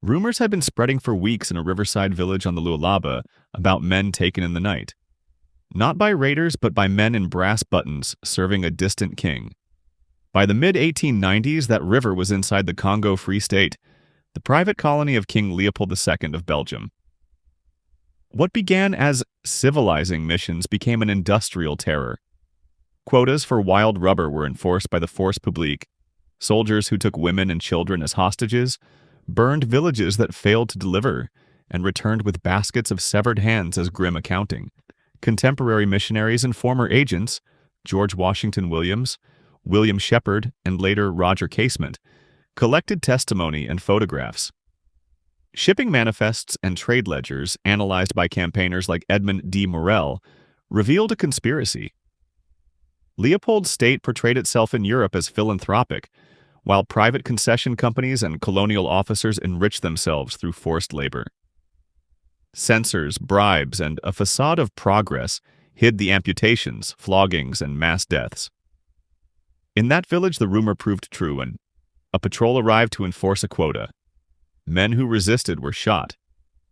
Rumors had been spreading for weeks in a riverside village on the Lualaba about men taken in the night. Not by raiders, but by men in brass buttons serving a distant king. By the mid-1890s, that river was inside the Congo Free State, the private colony of King Leopold II of Belgium. What began as civilizing missions became an industrial terror. Quotas for wild rubber were enforced by the Force Publique. Soldiers who took women and children as hostages burned villages that failed to deliver and returned with baskets of severed hands as grim accounting. Contemporary missionaries and former agents, George Washington Williams, William Shepard, and later Roger Casement, collected testimony and photographs. Shipping manifests and trade ledgers, analyzed by campaigners like Edmund D. Morel, revealed a conspiracy. Leopold's state portrayed itself in Europe as philanthropic, while private concession companies and colonial officers enriched themselves through forced labor. Censors, bribes, and a facade of progress hid the amputations, floggings, and mass deaths. In that village, the rumor proved true, and a patrol arrived to enforce a quota. Men who resisted were shot.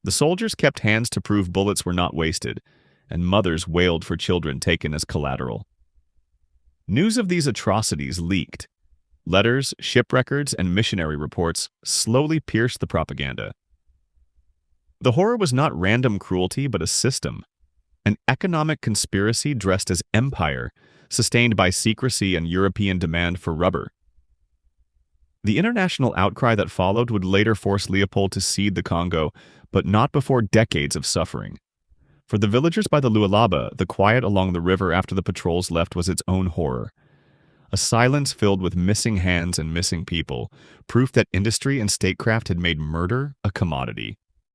The soldiers kept hands to prove bullets were not wasted, and mothers wailed for children taken as collateral. News of these atrocities leaked. Letters, ship records, and missionary reports slowly pierced the propaganda. The horror was not random cruelty, but a system. An economic conspiracy dressed as empire, sustained by secrecy and European demand for rubber. The international outcry that followed would later force Leopold to cede the Congo, but not before decades of suffering. For the villagers by the Lualaba, the quiet along the river after the patrols left was its own horror. A silence filled with missing hands and missing people, proof that industry and statecraft had made murder a commodity.